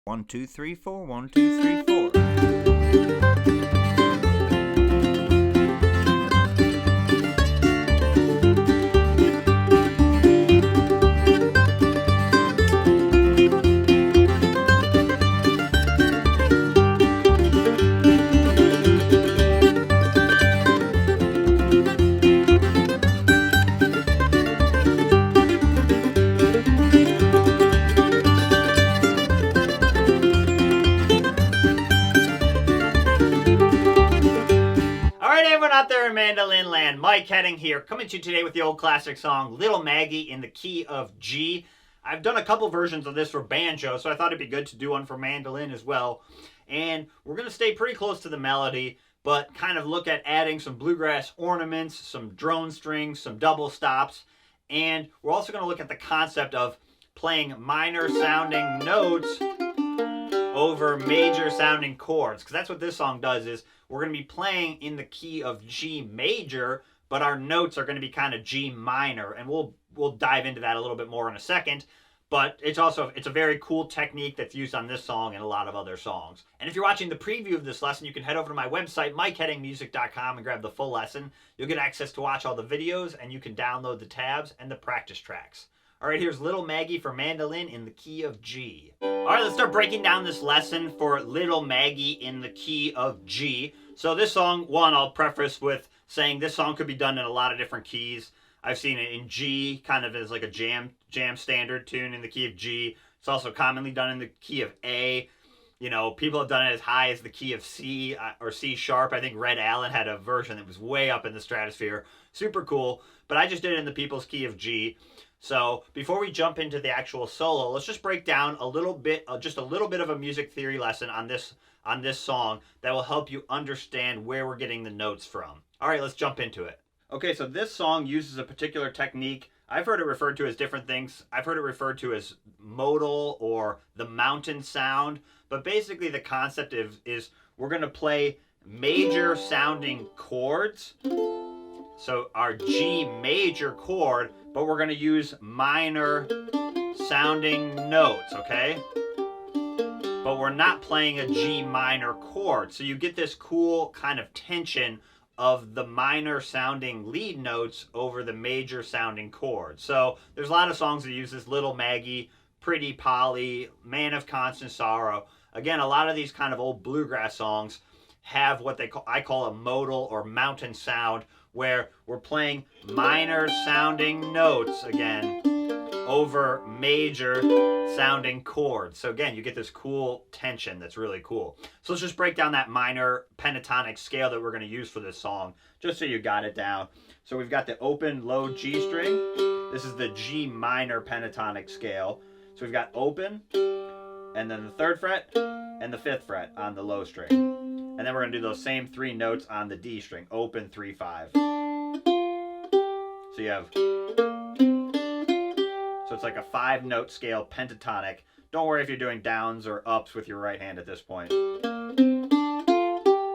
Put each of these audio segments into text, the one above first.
1, 2, 3, 4, 1, 2, 3, 4. Out there in Mandolin Land, Mike Hedding here, coming to you today with the old classic song Little Maggie in the key of G. I've done a couple versions of this for banjo, so I thought it'd be good to do one for mandolin as well. And we're going to stay pretty close to the melody, but kind of look at adding some bluegrass ornaments, some drone strings, some double stops, and we're also going to look at the concept of playing minor sounding notes over major sounding chords, because that's what this song does. Is we're going to be playing in the key of G major, but our notes are going to be kind of G minor, and we'll dive into that a little bit more in a second. But it's a very cool technique that's used on this song and a lot of other songs. And if you're watching the preview of this lesson, you can head over to my website, MikeHeddingMusic.com, and grab the full lesson. You'll get access to watch all the videos, and you can download the tabs and the practice tracks. All right, here's Little Maggie for mandolin in the key of G. All right, let's start breaking down this lesson for Little Maggie in the key of G. So this song, I'll preface with saying this song could be done in a lot of different keys. I've seen it in G, kind of as like a jam standard tune in the key of G. It's also commonly done in the key of A. You know, people have done it as high as the key of C or C sharp. I think Red Allen had a version that was way up in the stratosphere. Super cool. But I just did it in the people's key of G. So before we jump into the actual solo, let's just break down a little bit, just a little bit of a music theory lesson on this song that will help you understand where we're getting the notes from. All right, let's jump into it. Okay, so this song uses a particular technique. I've heard it referred to as different things. I've heard it referred to as modal or the mountain sound. But basically the concept is we're going to play major sounding chords. So our G major chord, but we're going to use minor sounding notes, okay? But we're not playing a G minor chord. So you get this cool kind of tension of the minor sounding lead notes over the major sounding chords. So there's a lot of songs that use this, Little Maggie, Pretty Polly, Man of Constant Sorrow. Again, a lot of these kind of old bluegrass songs have what I call a modal or mountain sound, where we're playing minor sounding notes again over major sounding chords. So again, you get this cool tension that's really cool. So let's just break down that minor pentatonic scale that we're going to use for this song, just so you got it down. So we've got the open low G string. This is the G minor pentatonic scale. So we've got open, and then the 3rd fret and the 5th fret on the low string. And then we're going to do those same 3 notes on the D string, open, 3, 5. So you have, so it's like a 5-note scale pentatonic. Don't worry if you're doing downs or ups with your right hand at this point. So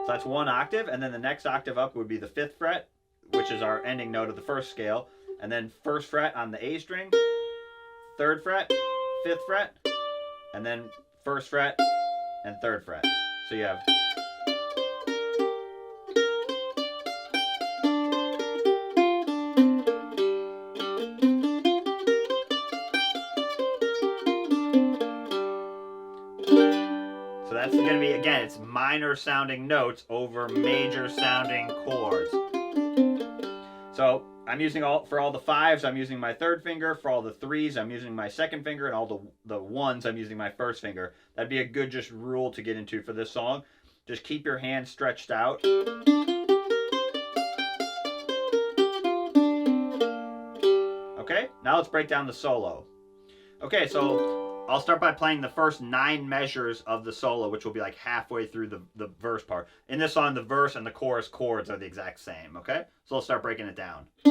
that's 1 octave, and then the next octave up would be the 5th fret, which is our ending note of the 1st scale, and then 1st fret on the A string, 3rd fret, 5th fret, and then 1st fret and 3rd fret. So you have, that's going to be, again, it's minor sounding notes over major sounding chords. So I'm using for all the 5s, I'm using my 3rd finger. For all the 3s, I'm using my 2nd finger. And all the 1s, I'm using my 1st finger. That'd be a good just rule to get into for this song. Just keep your hand stretched out. Okay, now let's break down the solo. Okay, so I'll start by playing the first 9 measures of the solo, which will be like halfway through the verse part. In this song, the verse and the chorus chords are the exact same, okay? So let's start breaking it down. Do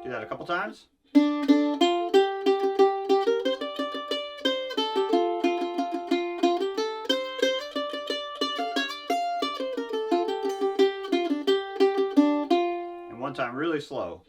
that a couple times. really slow.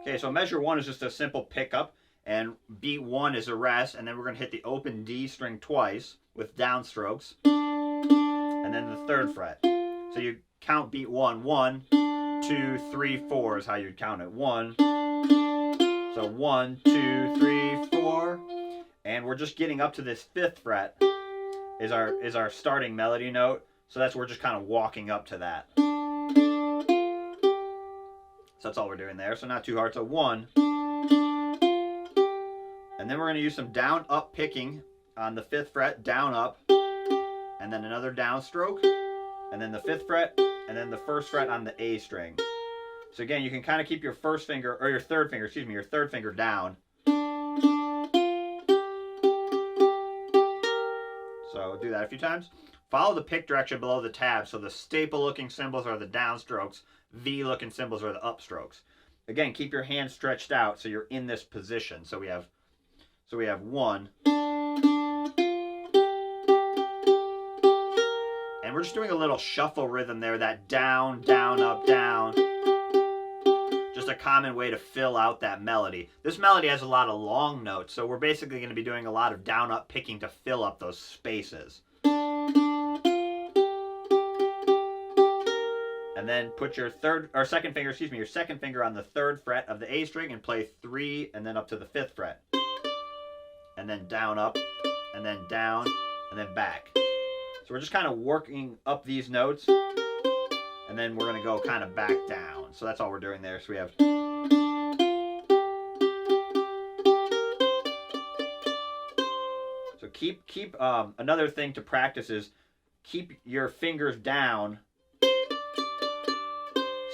Okay, so measure 1 is just a simple pickup, and beat 1 is a rest, and then we're going to hit the open D string twice with downstrokes, and then the 3rd fret. So you count beat 1, 1, 2, 3, 4 is how you'd count it. 1, so 1, 2, 3, 4, and we're just getting up to this 5th fret is our starting melody note, so we're just kind of walking up to that. So that's all we're doing there, so not too hard. So 1, and then we're going to use some down up picking on the 5th fret, down up, and then another downstroke, and then the 5th fret, and then the 1st fret on the A string. So again, you can kind of keep your first finger, or your third finger down. So do that a few times. Follow the pick direction below the tab, so the staple looking symbols are the downstrokes, V looking symbols are the upstrokes. Again, keep your hands stretched out so you're in this position. So we have 1. And we're just doing a little shuffle rhythm there, that down, down, up, down. Just a common way to fill out that melody. This melody has a lot of long notes, so we're basically going to be doing a lot of down, up picking to fill up those spaces. And then put your second finger on the 3rd fret of the A string and play 3 and then up to the 5th fret. And then down, up, and then down, and then back. So we're just kind of working up these notes, and then we're going to go kind of back down. So that's all we're doing there. So we have... So keep another thing to practice is keep your fingers down.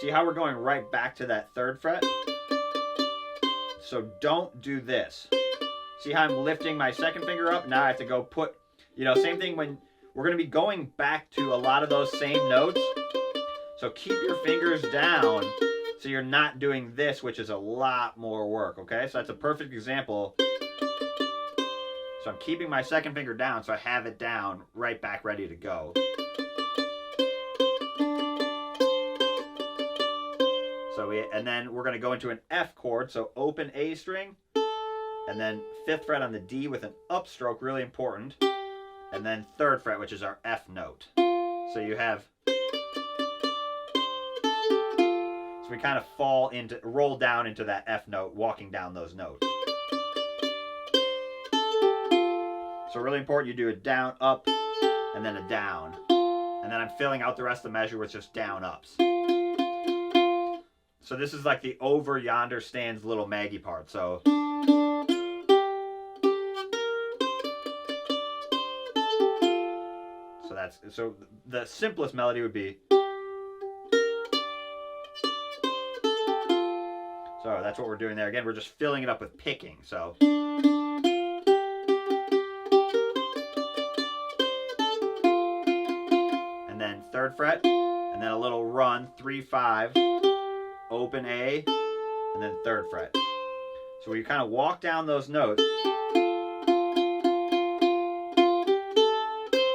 See how we're going right back to that 3rd fret? So don't do this. See how I'm lifting my 2nd finger up? Now I have to go put, same thing when we're going to be going back to a lot of those same notes. So keep your fingers down so you're not doing this, which is a lot more work, okay? So that's a perfect example. So I'm keeping my 2nd finger down so I have it down, right back, ready to go. And then we're going to go into an F chord, so open A string, and then 5th fret on the D with an upstroke, really important, and then 3rd fret, which is our F note. So you have, so we kind of roll down into that F note, walking down those notes. So really important, you do a down, up, and then a down. And then I'm filling out the rest of the measure with just down, ups. So this is like the over yonder stands Little Maggie part. So the simplest melody would be. So that's what we're doing there. Again, we're just filling it up with picking. So and then 3rd fret, and then a little run, 3, 5. Open A, and then 3rd fret. So we kind of walk down those notes,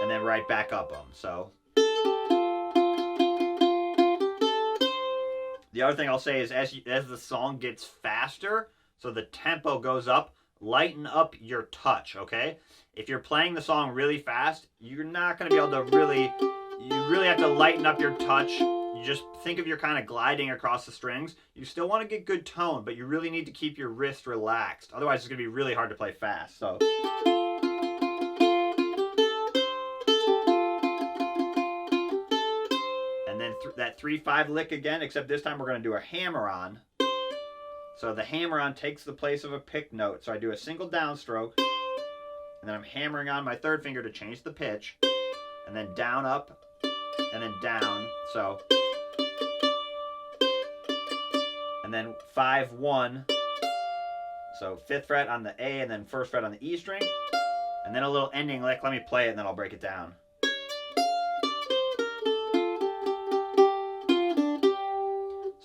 and then right back up them. So the other thing I'll say is as the song gets faster, so the tempo goes up, lighten up your touch, okay? If you're playing the song really fast, you're not going to be able to you really have to lighten up your touch. You just think of you're kind of gliding across the strings. You still want to get good tone, but you really need to keep your wrist relaxed. Otherwise, it's going to be really hard to play fast. So, and then that 3-5 lick again, except this time we're going to do a hammer-on. So the hammer-on takes the place of a pick note. So I do a single downstroke, and then I'm hammering on my 3rd finger to change the pitch, and then down, up, and then down. So, and then 5, 1. So 5th fret on the A, and then 1st fret on the E string, and then a little ending lick. Let me play it, and then I'll break it down.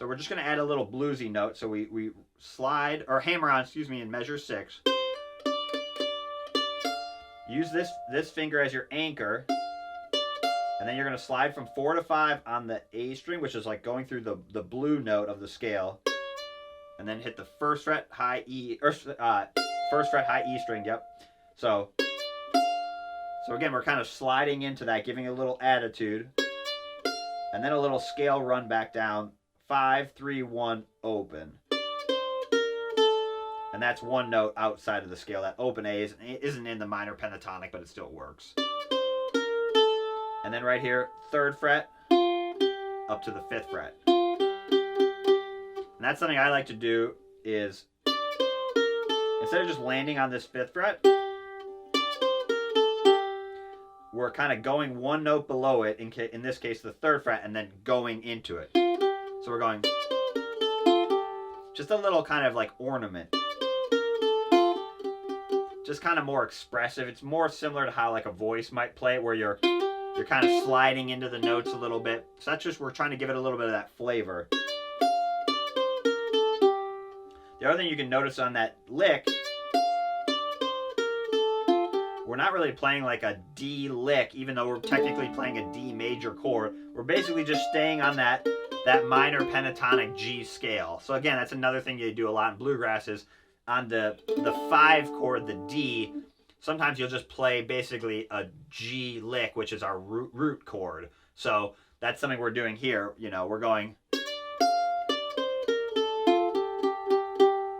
So we're just going to add a little bluesy note. So we slide, or hammer on, excuse me, in measure 6. Use this finger as your anchor. And then you're going to slide from 4 to 5 on the A string, which is like going through the blue note of the scale. And then hit the first fret high E, or first fret high E string, yep. So again, we're kind of sliding into that, giving a little attitude. And then a little scale run back down. 5, 3, 1, open. And that's one note outside of the scale. That open A isn't in the minor pentatonic, but it still works. And then right here, 3rd fret up to the 5th fret. And that's something I like to do is, instead of just landing on this 5th fret, we're kind of going one note below it, in this case the 3rd fret, and then going into it. So we're going just a little kind of like ornament. Just kind of more expressive. It's more similar to how like a voice might play it, where you're kind of sliding into the notes a little bit. So that's just, we're trying to give it a little bit of that flavor. The other thing you can notice on that lick, we're not really playing like a D lick, even though we're technically playing a D major chord. We're basically just staying on that minor pentatonic G scale. So again, that's another thing you do a lot in bluegrass is on the 5 chord, the D, sometimes you'll just play basically a G lick, which is our root chord. So that's something we're doing here. You know, we're going,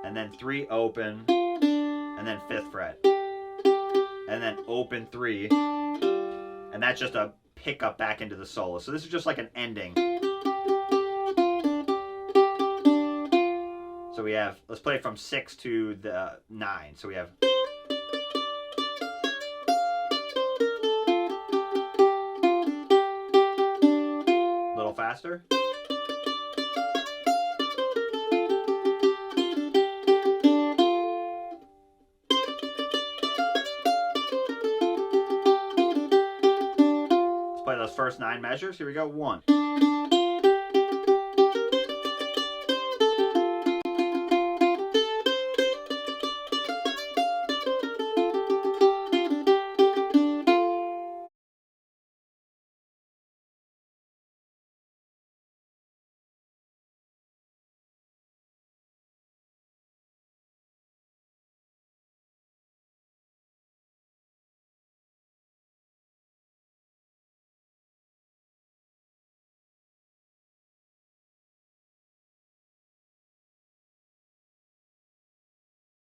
and then 3 open, and then 5th fret, and then open 3, and that's just a pickup back into the solo. So this is just like an ending. So we have, let's play from 6 to the 9. So we have, a little faster. Let's play those first 9 measures. Here we go. 1.